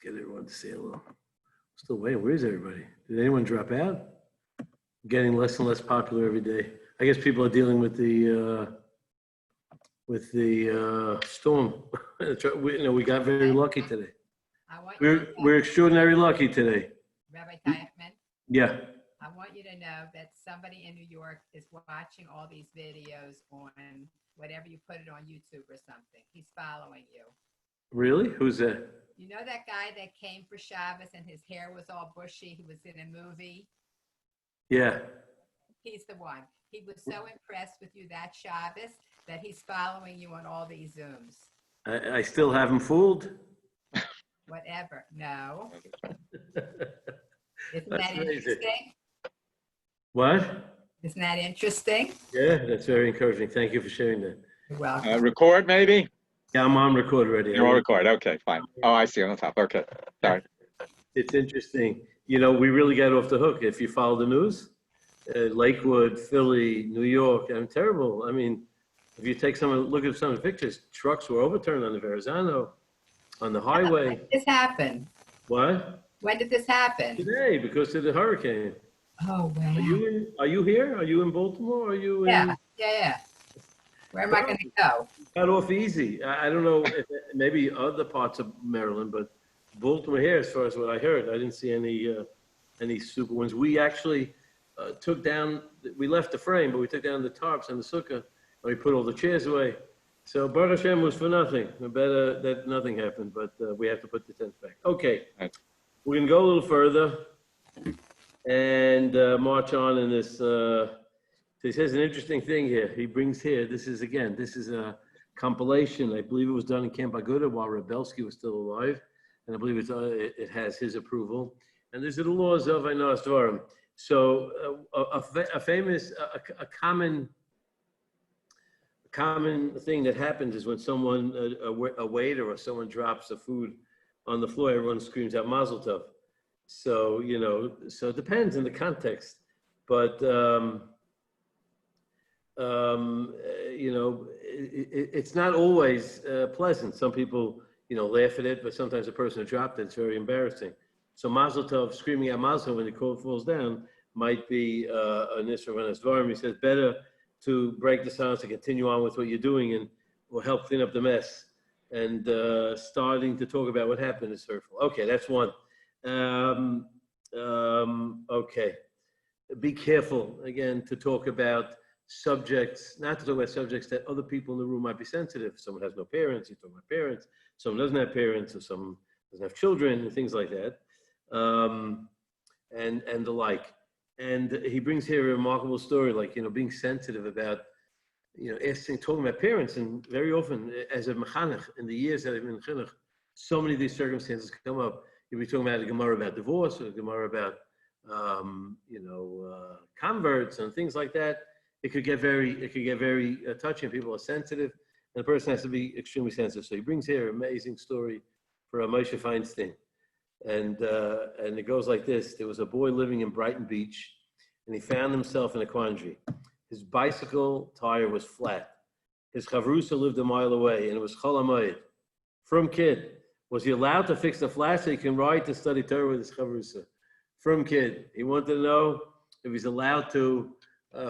get everyone to say hello. Still waiting. Where is everybody? Did anyone drop out? Getting less and less popular every day. I guess people are dealing with the storm. We got very lucky today. We're extraordinarily lucky today. Rabbi Teichman, Yeah. I want you to know that somebody in New York is watching all these videos on whatever you put it on YouTube or something. He's following you. Really? Who's that? You know that guy that came for Shabbos and his hair was all bushy? He was in a movie. Yeah. He's the one. He was so impressed with you that Shabbos that he's following you on all these Zooms. I still haven't fooled. Whatever. No. Isn't That's that amazing. interesting? What? Isn't that interesting? Yeah, that's very encouraging. Thank you for sharing that. You're welcome. Record maybe? Yeah, I'm on record already. You're on record. Okay, fine. Oh, I see on the top. Okay, sorry. It's interesting. We really got off the hook. If you follow the news, Lakewood, Philly, New York, terrible. I mean, if you look at some of the pictures, trucks were overturned on the Verrazano, on the highway. When did this happen? What? When did this happen? Today, because of the hurricane. Oh, wow. Are you here? Are you in Baltimore? Are you in? Yeah. Where am I going to go? Got off easy. I don't know if maybe other parts of Maryland, but Baltimore here, as far as what I heard, I didn't see any super ones. We actually took down. We left the frame, but we took down the tarps and the sukkah, and we put all the chairs away. So Baruch Hashem was for nothing. Better that nothing happened, but we have to put the tents back. Okay, we're gonna go a little further and march on in this. He says an interesting thing here. He brings here, this is a compilation. I believe it was done in Camp Aguda while Rebelsky was still alive. And I believe it has his approval. And these are the laws of Einos Dvarim. So a common thing that happens is when someone, a waiter or someone drops the food on the floor, everyone screams out Mazel Tov. So, so it depends on the context. But, it's not always pleasant. Some people, laugh at it, but sometimes the person who dropped it's very embarrassing. So Mazel Tov, screaming out Mazel Tov when the quote falls down, might be an Isra Einos Dvarim. He says better to break the silence and continue on with what you're doing and will help clean up the mess. And starting to talk about what happened is hurtful. Okay, that's one. Okay. Be careful, again, to talk about subjects, not to talk about subjects that other people in the room might be sensitive. Someone has no parents, you talk about parents. Someone doesn't have parents, or someone doesn't have children, and things like that, and the like. And he brings here a remarkable story, like, being sensitive about, talking about parents. And very often, as a mechanech, in the years that I've been in chinuch, so many of these circumstances come up. You'll be talking about a Gemara about divorce, or a Gemara about, converts and things like that. It could get very touchy, and people are sensitive, and the person has to be extremely sensitive. So he brings here an amazing story for Moshe Feinstein. And it goes like this. There was a boy living in Brighton Beach, and he found himself in a quandary. His bicycle tire was flat. His chavrusa lived a mile away, and it was Chol HaMoed. From kid, was he allowed to fix the flat so he can ride to study Torah with his chavrusa? From kid, he wanted to know if he's allowed to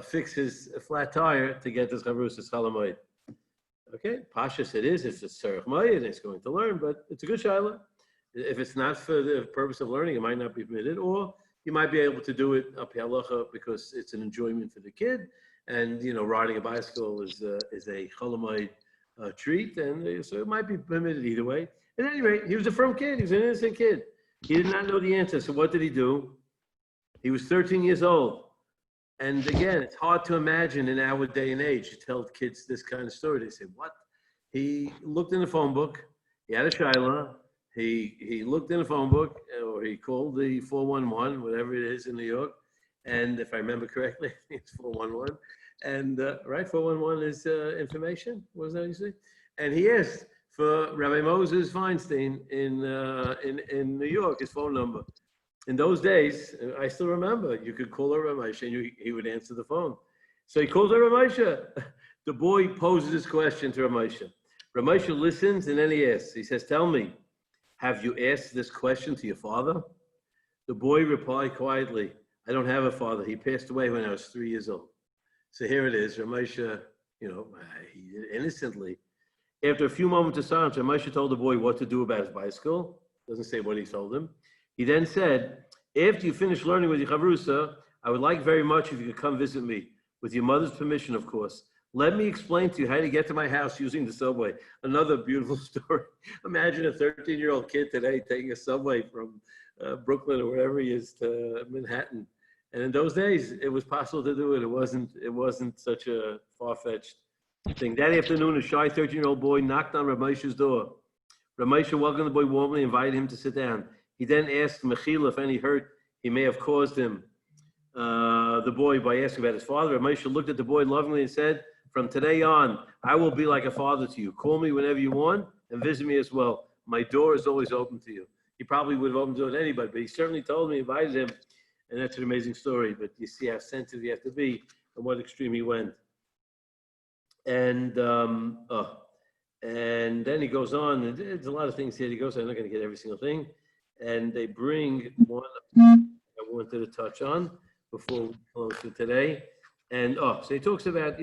fix his flat tire to get his chavrusa Chol HaMoed. Okay, Pasha said if it's Tzarech Moed, and he's going to learn, but it's a good shaila. If it's not for the purpose of learning, it might not be permitted, or you might be able to do it up halacha because it's an enjoyment for the kid, and riding a bicycle is a Chol HaMoed treat, and so it might be permitted either way. At any rate, he was a firm kid. He was an innocent kid. He did not know the answer. So what did he do? He was 13 years old. And again, it's hard to imagine in our day and age to tell kids this kind of story. They say, what? He looked in the phone book. He had a shaila. He looked in the phone book, or he called the 411, whatever it is in New York. And if I remember correctly, it's 411. And 411 is information. What was that you say? And he asked for Rabbi Moses Feinstein in New York, his phone number. In those days, I still remember, you could call Rabbi Moshe and he would answer the phone. So he calls Rabbi Moshe. The boy poses this question to Rabbi Moshe. Rabbi Moshe listens and then he asks. He says, tell me, have you asked this question to your father? The boy replied quietly, I don't have a father. He passed away when I was 3 years old. So here it is, Ramesha, he did it innocently. After a few moments of silence, Ramesha told the boy what to do about his bicycle. Doesn't say what he told him. He then said, after you finish learning with your chavrusa, I would like very much if you could come visit me, with your mother's permission, of course. Let me explain to you how to get to my house using the subway. Another beautiful story. Imagine a 13-year-old kid today taking a subway from Brooklyn or wherever he is to Manhattan. And in those days, it was possible to do it. It wasn't such a far-fetched thing. That afternoon, a shy 13-year-old boy knocked on Ramesha's door. Ramesha welcomed the boy warmly and invited him to sit down. He then asked Mechila if any hurt he may have caused him, the boy, by asking about his father. Ramesha looked at the boy lovingly and said, from today on, I will be like a father to you. Call me whenever you want and visit me as well. My door is always open to you. He probably would have opened the door to anybody, but he certainly told me, invited him, and that's an amazing story. But you see how sensitive you have to be and what extreme he went. And then he goes on, and there's a lot of things here. He goes, I'm not going to get every single thing. And they bring one I wanted to touch on before we close for today. And so he talks about,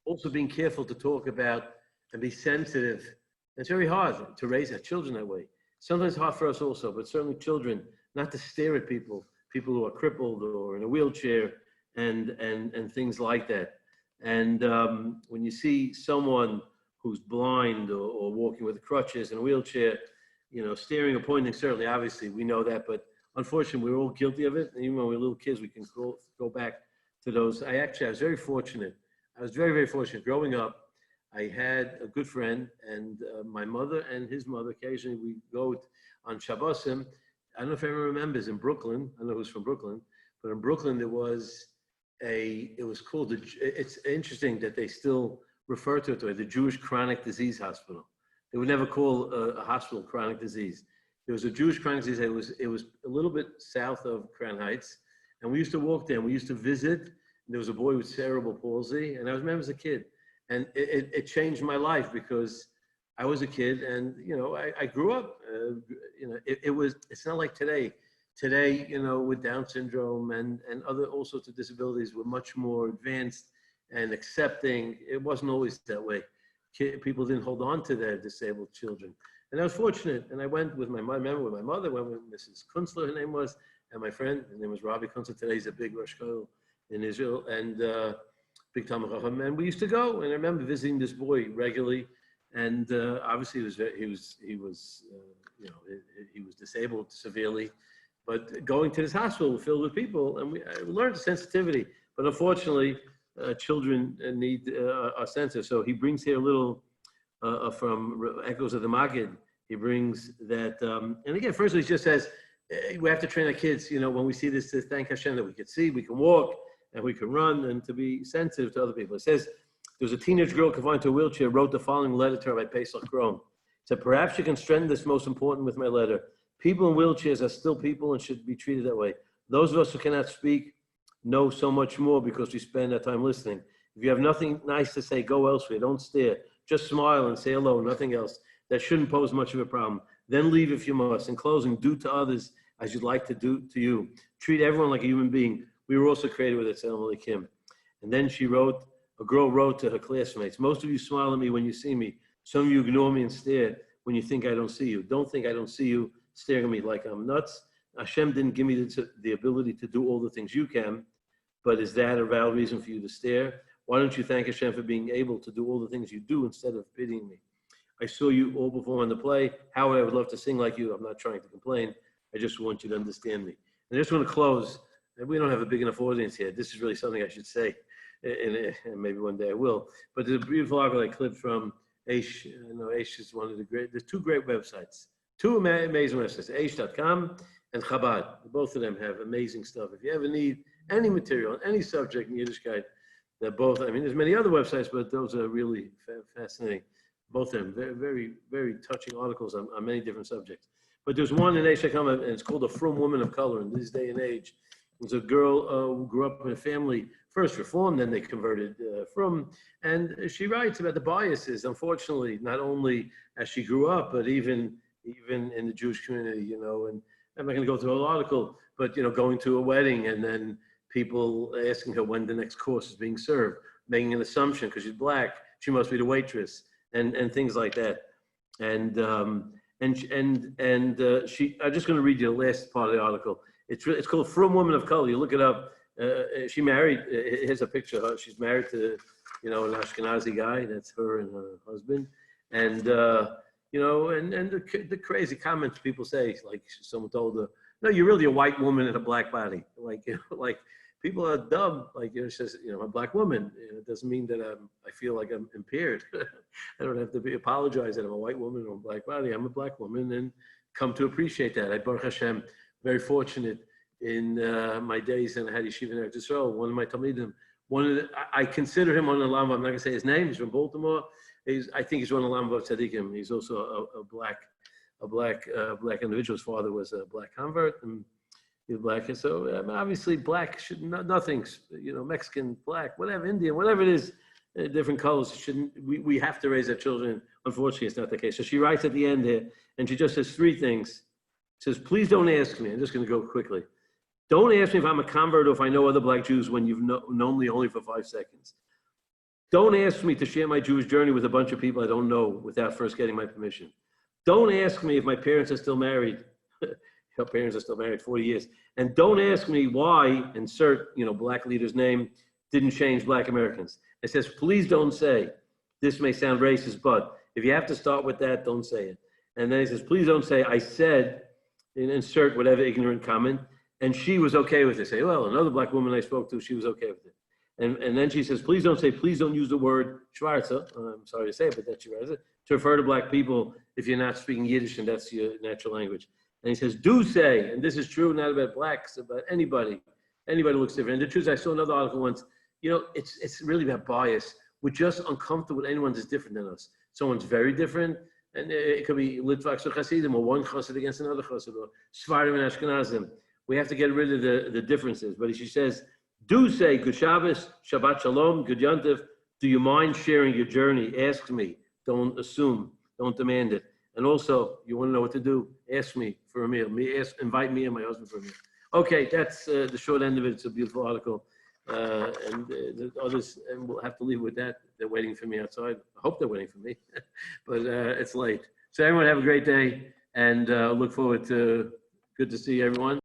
also being careful to talk about and be sensitive. It's very hard to raise our children that way. Sometimes hard for us also, but certainly children, not to stare at people who are crippled or in a wheelchair and things like that. And when you see someone who's blind or walking with crutches in a wheelchair, staring or pointing, certainly, obviously, we know that, but unfortunately, we're all guilty of it. And even when we're little kids, we can go back to those. I was very fortunate. I was very, very fortunate. Growing up, I had a good friend, and my mother and his mother, occasionally we go on Shabbosim. I don't know if anyone remembers, in Brooklyn, I don't know who's from Brooklyn, but in Brooklyn there was it was called, it's interesting that they still refer to it the Jewish Chronic Disease Hospital. They would never call a hospital chronic disease. There was a Jewish chronic disease. It was a little bit south of Crown Heights, and we used to walk there. And we used to visit. There was a boy with cerebral palsy, and I remember as a kid, and it changed my life because I was a kid, and I grew up. It's not like today. Today, with Down syndrome and all sorts of disabilities, we're much more advanced and accepting. It wasn't always that way. People didn't hold on to their disabled children. And I was fortunate, and I went with my mother, went with Mrs. Kunstler, her name was, and my friend, his name was Rabbi Kunstler. Today he's a big Rosh Kollel in Israel, and big Talmid Chacham. And we used to go, and I remember visiting this boy regularly. And obviously he was disabled severely, but going to this hospital filled with people, and I learned the sensitivity. But unfortunately, children need are sensitive. So he brings here a little from Echoes of the Maggid. He brings that, and again, first he just says we have to train our kids. When we see this, to thank Hashem that we can see, we can walk, and we can run, and to be sensitive to other people. It says there was a teenage girl confined to a wheelchair, wrote the following letter to her by Pesach Krom. Said, perhaps you can strengthen this most important with my letter. People in wheelchairs are still people and should be treated that way. Those of us who cannot speak know so much more because we spend our time listening. If you have nothing nice to say, go elsewhere. Don't stare. Just smile and say hello, nothing else. That shouldn't pose much of a problem. Then leave if you must. In closing, do to others as you'd like to do to you. Treat everyone like a human being. We were also created with it, Salam Alaikum. And then a girl wrote to her classmates, most of you smile at me when you see me. Some of you ignore me and stare when you think I don't see you. Don't think I don't see you staring at me like I'm nuts. Hashem didn't give me the ability to do all the things you can, but is that a valid reason for you to stare? Why don't you thank Hashem for being able to do all the things you do instead of pitying me? I saw you all perform in the play. Howard, I would love to sing like you. I'm not trying to complain. I just want you to understand me. And I just want to close. We don't have a big enough audience here. This is really something I should say, and maybe one day I will. But there's a beautiful article I clipped from Aish. I know Aish is one of the great, there's two great websites, two amazing websites, aish.com and Chabad. Both of them have amazing stuff. If you ever need any material on any subject in Yiddishkeit, they're both, there's many other websites, but those are really fascinating. Both of them, very, very, very touching articles on many different subjects. But there's one in aish.com, and it's called A Frum Woman of Color in this day and age. There's a girl who grew up in a family, first Reformed, then they converted from, and she writes about the biases, unfortunately, not only as she grew up, but even, even in the Jewish community, you know, and I'm not going to go through the whole article, but, you know, going to a wedding and then people asking her when the next course is being served, making an assumption because she's black, she must be the waitress, and things like that. And I'm just going to read you the last part of the article. It's called From Women of Color. You look it up. She married, here's a picture of her. She's married to, you know, an Ashkenazi guy. That's her and her husband. And, you know, and the crazy comments people say, like someone told her, no, you're really a white woman in a black body. Like, you know, like people are dumb. Like, you know, she says, you know, I'm a black woman. It doesn't mean that I feel like I'm impaired. I don't have to apologize that I'm a white woman or a black body. I'm a black woman and come to appreciate that. I, Baruch Hashem, very fortunate in my days, and I had yeshiva in Eretz Yisrael. One of my talmidim, I consider him one of the Lama. I'm not going to say his name. He's from Baltimore. I think he's one of the Lama of Tzadikim. He's also a black individual. His father was a black convert, and he's black. And so obviously, black should nothing's, you know, Mexican, black, whatever, Indian, whatever it is, different colors. Shouldn't we have to raise our children? Unfortunately, it's not the case. So she writes at the end here, and she just says three things. She says, please don't ask me. I'm just going to go quickly. Don't ask me if I'm a convert or if I know other black Jews when you've known me only for 5 seconds. Don't ask me to share my Jewish journey with a bunch of people I don't know without first getting my permission. Don't ask me if my parents are still married. Her parents are still married 40 years. And don't ask me why, insert, you know, black leader's name, didn't change black Americans. It says, please don't say, this may sound racist, but if you have to start with that, don't say it. And then he says, please don't say, I said, and insert whatever ignorant comment, and she was okay with it. Say, well, another black woman I spoke to, she was okay with it. And then she says, please don't say, please don't use the word Schwarze. I'm sorry to say it, but that's Schwarze. To refer to black people if you're not speaking Yiddish and that's your natural language. And he says, do say, and this is true not about blacks, about anybody looks different. And the truth is, I saw another article once, you know, it's really about bias. We're just uncomfortable with anyone that's different than us. Someone's very different, and it could be Litvaks or Hasidim, or one Chassid against another Chassid, or Sfarim and Ashkenazim. We have to get rid of the differences. But she says, do say, good Shabbos, Shabbat Shalom, good Yontif. Do you mind sharing your journey? Ask me. Don't assume. Don't demand it. And also, you want to know what to do? Ask me for a meal. Invite me and my husband for a meal. Okay, that's the short end of it. It's a beautiful article. And the others, and we'll have to leave with that. They're waiting for me outside. I hope they're waiting for me, but it's late. So everyone have a great day, and look forward to, good to see everyone.